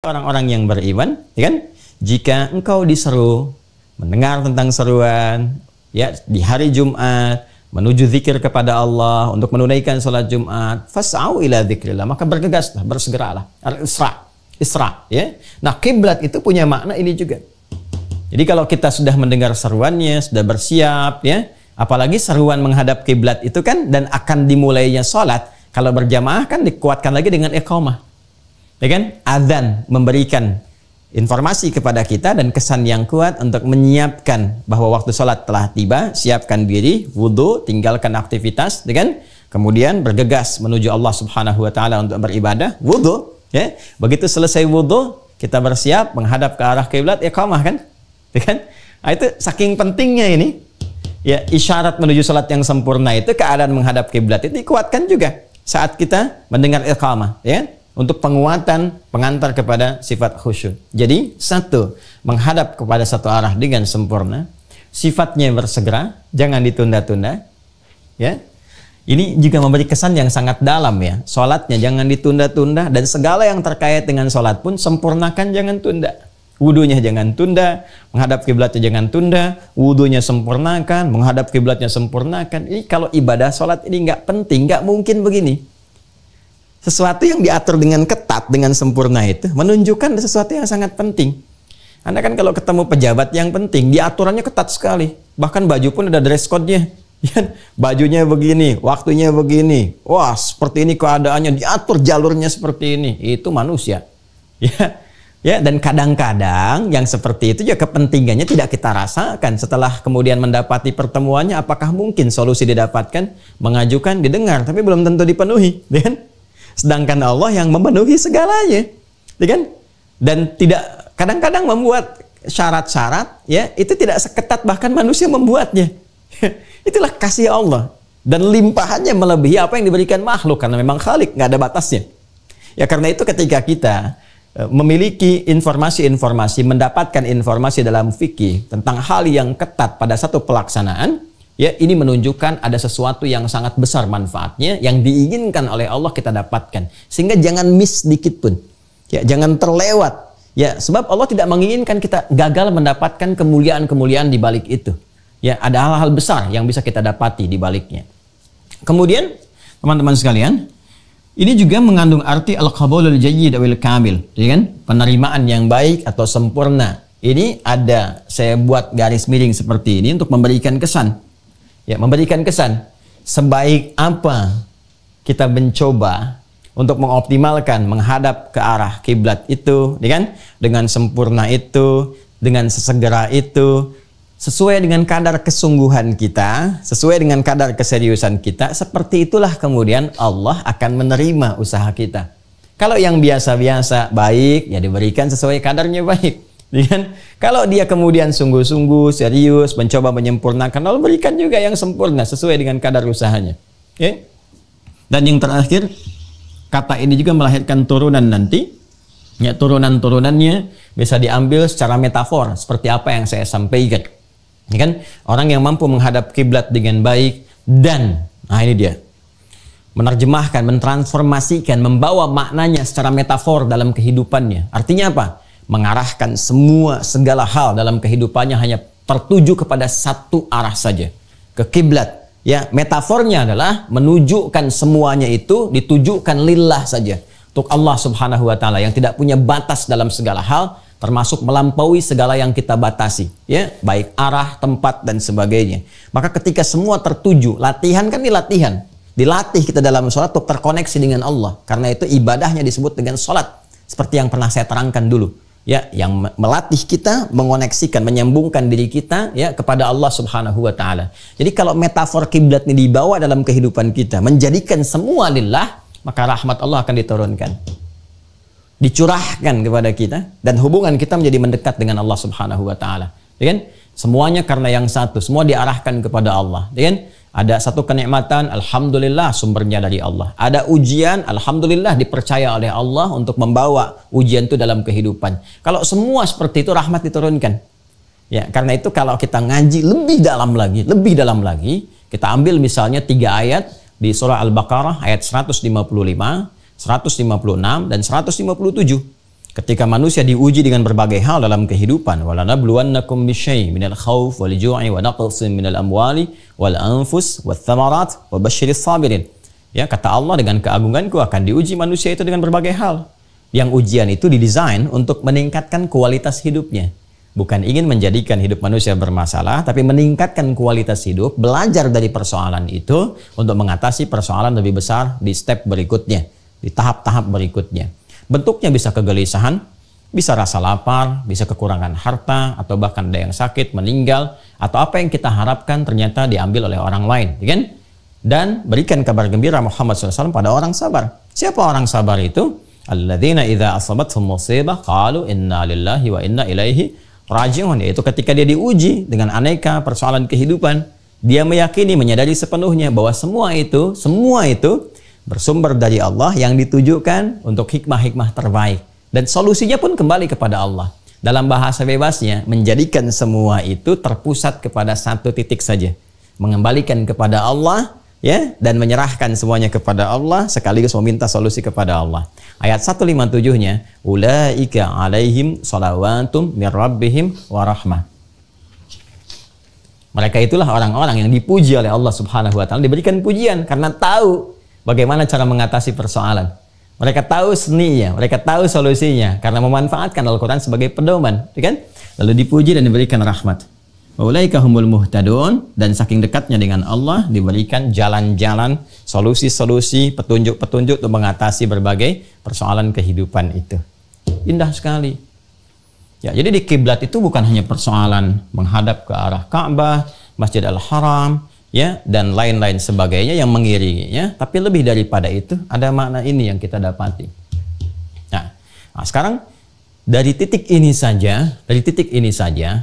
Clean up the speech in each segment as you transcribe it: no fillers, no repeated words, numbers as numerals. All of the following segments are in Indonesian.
orang-orang yang beriman, ya kan? Jika engkau diseru mendengar tentang seruan, ya, di hari Jumat menuju zikir kepada Allah untuk menunaikan sholat Jumat, fas'au ila dzikrillah, maka bergegaslah, bersegeralah. Isra, ya. Nah, kiblat itu punya makna ini juga. Jadi kalau kita sudah mendengar seruannya, sudah bersiap, ya, apalagi seruan menghadap kiblat itu kan, dan akan dimulainya sholat, kalau berjamaah kan dikuatkan lagi dengan iqamah. Ya kan? Adzan memberikan informasi kepada kita dan kesan yang kuat untuk menyiapkan bahwa waktu sholat telah tiba, siapkan diri, wudhu, tinggalkan aktivitas, ya kan? Kemudian bergegas menuju Allah Subhanahu wa Ta'ala untuk beribadah, wudhu, ya. Begitu selesai wudhu, kita bersiap menghadap ke arah kiblat, iqamah kan? Ya kan? Nah, itu saking pentingnya ini. Ya, isyarat menuju sholat yang sempurna itu, keadaan menghadap kiblat itu dikuatkan juga saat kita mendengar iqamah, ya. Untuk penguatan pengantar kepada sifat khusyuk. Jadi, satu, menghadap kepada satu arah dengan sempurna. Sifatnya bersegera, jangan ditunda-tunda. Ya, ini juga memberi kesan yang sangat dalam, ya. Sholatnya jangan ditunda-tunda, dan segala yang terkait dengan sholat pun sempurnakan, jangan tunda. Wudunya jangan tunda, menghadap kiblatnya jangan tunda, wudunya sempurnakan, menghadap kiblatnya sempurnakan. Ini kalau ibadah sholat ini nggak penting, nggak mungkin begini. Sesuatu yang diatur dengan ketat, dengan sempurna itu menunjukkan sesuatu yang sangat penting. Anda kan kalau ketemu pejabat yang penting, diaturannya ketat sekali. Bahkan baju pun ada dress code-nya. Ya, bajunya begini, waktunya begini. Wah, seperti ini keadaannya, diatur jalurnya seperti ini. Itu manusia. Ya, ya, dan kadang-kadang yang seperti itu ya kepentingannya tidak kita rasakan. Setelah kemudian mendapati pertemuannya, apakah mungkin solusi didapatkan? Mengajukan, didengar, tapi belum tentu dipenuhi. Ya kan? Sedangkan Allah yang memenuhi segalanya, ya kan? Dan tidak, kadang-kadang membuat syarat-syarat, ya, itu tidak seketat bahkan manusia membuatnya. Itulah kasih Allah, dan limpahannya melebihi apa yang diberikan makhluk, karena memang Khalik, nggak ada batasnya. Ya, karena itu ketika kita memiliki informasi-informasi, mendapatkan informasi dalam fikih tentang hal yang ketat pada satu pelaksanaan, ya, ini menunjukkan ada sesuatu yang sangat besar manfaatnya yang diinginkan oleh Allah kita dapatkan. Sehingga jangan miss sedikit pun. Ya, jangan terlewat. Ya, sebab Allah tidak menginginkan kita gagal mendapatkan kemuliaan-kemuliaan di balik itu. Ya, ada hal-hal besar yang bisa kita dapati di baliknya. Kemudian, teman-teman sekalian, ini juga mengandung arti al-qabulul jayyid awil kamil, ya kan? Penerimaan yang baik atau sempurna. Ini ada, saya buat garis miring seperti ini untuk memberikan kesan. Ya, memberikan kesan sebaik apa kita mencoba untuk mengoptimalkan menghadap ke arah kiblat itu, ya kan? Dengan sempurna itu, dengan sesegera itu, sesuai dengan kadar kesungguhan kita, sesuai dengan kadar keseriusan kita, seperti itulah kemudian Allah akan menerima usaha kita. Kalau yang biasa-biasa baik, ya diberikan sesuai kadarnya baik. Kan? Kalau dia kemudian sungguh-sungguh, serius, mencoba menyempurnakan, Allah berikan juga yang sempurna sesuai dengan kadar usahanya. Okay? Dan yang terakhir, kata ini juga melahirkan turunan nanti. Ya, turunan-turunannya bisa diambil secara metafor, seperti apa yang saya sampaikan. Ya kan? Orang yang mampu menghadap kiblat dengan baik dan, nah ini dia, menerjemahkan, mentransformasikan, membawa maknanya secara metafor dalam kehidupannya. Artinya apa? Mengarahkan segala hal dalam kehidupannya hanya tertuju kepada satu arah saja, ke kiblat. Ya, metafornya adalah menunjukkan semuanya itu ditujukan lillah saja, untuk Allah Subhanahu wa Ta'ala yang tidak punya batas dalam segala hal, termasuk melampaui segala yang kita batasi, ya, baik arah, tempat dan sebagainya. Maka ketika semua tertuju, latihan kan dilatih kita dalam sholat untuk terkoneksi dengan Allah. Karena itu ibadahnya disebut dengan sholat, seperti yang pernah saya terangkan dulu. Ya, yang melatih kita, mengoneksikan, menyambungkan diri kita, ya, kepada Allah Subhanahu wa Ta'ala. Jadi kalau metafor kiblat ini dibawa dalam kehidupan kita, menjadikan semua lillah, maka rahmat Allah akan diturunkan, dicurahkan kepada kita, dan hubungan kita menjadi mendekat dengan Allah Subhanahu wa Ta'ala. Ya kan? Semuanya karena yang satu, semua diarahkan kepada Allah. Ya kan? Ada satu kenikmatan, alhamdulillah sumbernya dari Allah. Ada ujian, alhamdulillah dipercaya oleh Allah untuk membawa ujian itu dalam kehidupan. Kalau semua seperti itu, rahmat diturunkan. Ya, karena itu kalau kita ngaji lebih dalam lagi, kita ambil misalnya 3 ayat di surah Al-Baqarah ayat 155, 156 dan 157. Ketika manusia diuji dengan berbagai hal dalam kehidupan, walanabluwannakum bisyai' minal khauf wal ju'i wa naqsin minal amwali wal anfus wath thamarat wa basyiris sabirin. Ya, kata Allah, dengan keagunganku akan diuji manusia itu dengan berbagai hal. Yang ujian itu didesain untuk meningkatkan kualitas hidupnya. Bukan ingin menjadikan hidup manusia bermasalah, tapi meningkatkan kualitas hidup, belajar dari persoalan itu untuk mengatasi persoalan lebih besar di step berikutnya, di tahap-tahap berikutnya. Bentuknya bisa kegelisahan, bisa rasa lapar, bisa kekurangan harta, atau bahkan ada yang sakit, meninggal, atau apa yang kita harapkan ternyata diambil oleh orang lain, kan? Dan berikan kabar gembira Muhammad SAW pada orang sabar. Siapa orang sabar itu? Alladzina idza asabathum musibah qalu inna lillahi wa inna ilaihi raji'un. Yaitu ketika dia diuji dengan aneka persoalan kehidupan, dia meyakini, menyadari sepenuhnya bahwa semua itu bersumber dari Allah yang ditujukan untuk hikmah-hikmah terbaik. Dan solusinya pun kembali kepada Allah. Dalam bahasa bebasnya, menjadikan semua itu terpusat kepada satu titik saja. Mengembalikan kepada Allah, ya, dan menyerahkan semuanya kepada Allah, sekaligus meminta solusi kepada Allah. Ayat 157-nya, ulaika alaihim shalawatum mir rabbihim wa rahmah. Mereka itulah orang-orang yang dipuji oleh Allah Subhanahu wa taala, diberikan pujian karena tahu bagaimana cara mengatasi persoalan. Mereka tahu seninya, mereka tahu solusinya karena memanfaatkan Al-Quran sebagai pedoman, kan? Lalu dipuji dan diberikan rahmat. Ulaika humul muhtadun, dan saking dekatnya dengan Allah diberikan jalan-jalan, solusi-solusi, petunjuk-petunjuk untuk mengatasi berbagai persoalan kehidupan itu. Indah sekali. Ya, jadi di kiblat itu bukan hanya persoalan menghadap ke arah Ka'bah, Masjid Al-Haram, ya, dan lain-lain sebagainya yang mengiringinya, tapi lebih daripada itu ada makna ini yang kita dapati. Nah, sekarang dari titik ini saja,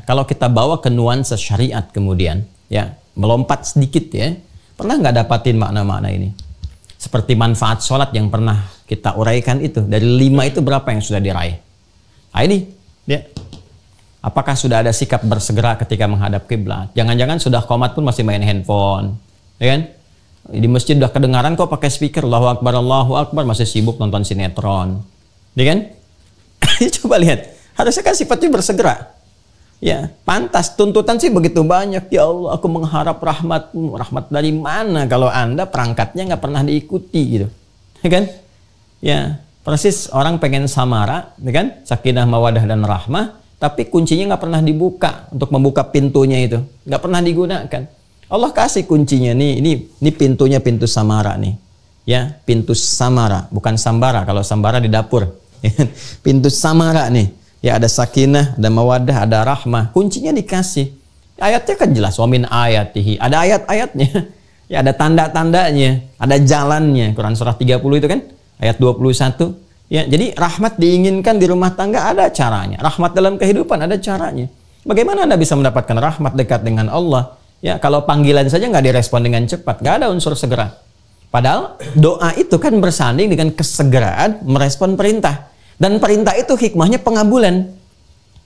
kalau kita bawa ke nuansa syariat kemudian, ya, melompat sedikit, ya, pernah nggak dapatin makna-makna ini? Seperti manfaat sholat yang pernah kita uraikan itu, dari 5 itu berapa yang sudah diraih? Nah, ini, ya. Apakah sudah ada sikap bersegera ketika menghadap kiblat? Jangan-jangan sudah qomat pun masih main handphone, ya kan? Di masjid udah kedengaran kok pakai speaker, Allahu Akbar, masih sibuk nonton sinetron, ya kan? Coba lihat, harusnya kan sifatnya bersegera. Ya, pantas, tuntutan sih begitu banyak. Ya Allah, aku mengharap rahmat-Mu. Rahmat dari mana kalau Anda perangkatnya nggak pernah diikuti gitu, ya kan? Ya, persis orang pengen samara, ya kan? Sakinah, mawadah, dan rahmah. Tapi kuncinya nggak pernah dibuka untuk membuka pintunya itu, nggak pernah digunakan. Allah kasih kuncinya nih, ini pintunya, pintu samara nih, ya, pintu samara, bukan sambara. Kalau sambara di dapur, pintu samara nih, ya, ada sakinah, ada mawadah, ada rahmah. Kuncinya dikasih. Ayatnya kan jelas, wa min ayatihi, ada ayat-ayatnya, ya, ada tanda-tandanya, ada jalannya. Quran surah 30 itu kan, ayat 21. Ya, jadi rahmat diinginkan di rumah tangga ada caranya. Rahmat dalam kehidupan ada caranya. Bagaimana Anda bisa mendapatkan rahmat dekat dengan Allah? Ya, kalau panggilan saja nggak direspon dengan cepat, nggak ada unsur segera. Padahal doa itu kan bersanding dengan kesegeraan merespon perintah. Dan perintah itu hikmahnya pengabulan.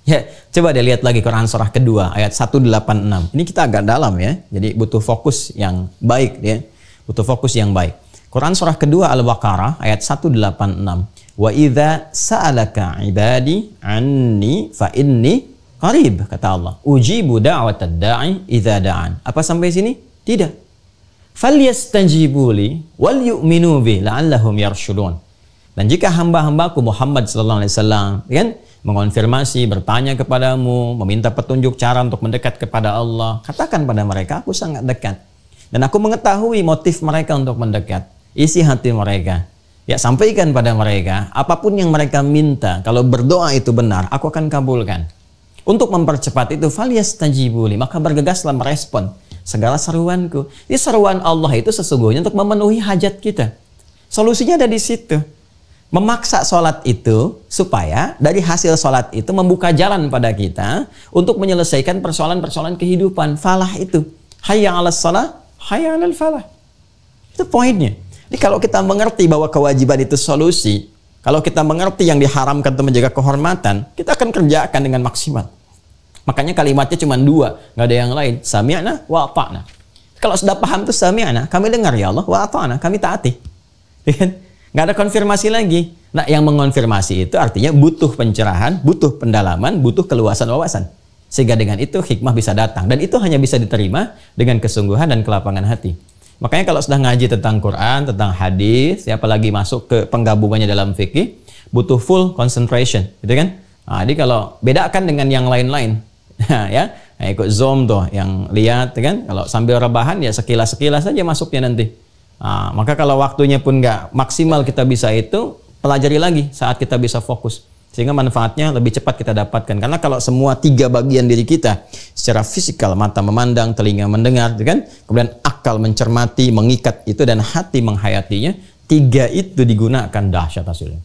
Ya, coba deh lihat lagi Quran surah kedua ayat 186. Ini kita agak dalam, ya. Jadi butuh fokus yang baik, ya. Butuh fokus yang baik. Quran surah kedua Al-Baqarah ayat 186. Wa idza sa'alaka 'ibadi 'anni fa inni qarib, kata Allah. Ujibu da'watad da'i idza da'an. Apa sampai sini? Tidak. Falyastajibu li wal yu'minu bi la'allahum yarshudun. Dan jika hamba-hambaku Muhammad sallallahu alaihi wasallam, kan, mengonfirmasi, bertanya kepadamu, meminta petunjuk cara untuk mendekat kepada Allah, katakan pada mereka, aku sangat dekat. Dan aku mengetahui motif mereka untuk mendekat, isi hati mereka. Ya, sampaikan pada mereka, apapun yang mereka minta, kalau berdoa itu benar, aku akan kabulkan. Untuk mempercepat itu, falyastajibu li, maka bergegaslah merespon segala seruanku. Jadi seruan Allah itu sesungguhnya untuk memenuhi hajat kita. Solusinya ada di situ. Memaksa sholat itu supaya dari hasil sholat itu membuka jalan pada kita untuk menyelesaikan persoalan-persoalan kehidupan. Falah itu. Hayya 'alas shalah, hayya 'alal falah. Itu poinnya. Jadi kalau kita mengerti bahwa kewajiban itu solusi, kalau kita mengerti yang diharamkan untuk menjaga kehormatan, kita akan kerjakan dengan maksimal. Makanya kalimatnya cuma 2, nggak ada yang lain. Sami'na wa ata'na. Kalau sudah paham tuh sami'na, kami dengar ya Allah, wa ata'na, kami taati. Nggak ada konfirmasi lagi. Nah, yang mengonfirmasi itu artinya butuh pencerahan, butuh pendalaman, butuh keluasan wawasan. Sehingga dengan itu hikmah bisa datang. Dan itu hanya bisa diterima dengan kesungguhan dan kelapangan hati. Makanya kalau sudah ngaji tentang Quran, tentang hadis, ya, apalagi masuk ke penggabungannya dalam fikih, butuh full concentration, gitu kan? Nah, jadi kalau bedakan dengan yang lain-lain, ya, nah, ikut Zoom tuh, yang lihat, kan? Kalau sambil rebahan ya sekilas-sekilas saja masuknya nanti. Nah, maka kalau waktunya pun nggak maksimal kita bisa itu, pelajari lagi saat kita bisa fokus. Sehingga manfaatnya lebih cepat kita dapatkan. Karena kalau semua 3 bagian diri kita, secara fisikal, mata memandang, telinga mendengar, kan? Kemudian akal mencermati, mengikat itu, dan hati menghayatinya, 3 itu digunakan, dahsyat hasilnya.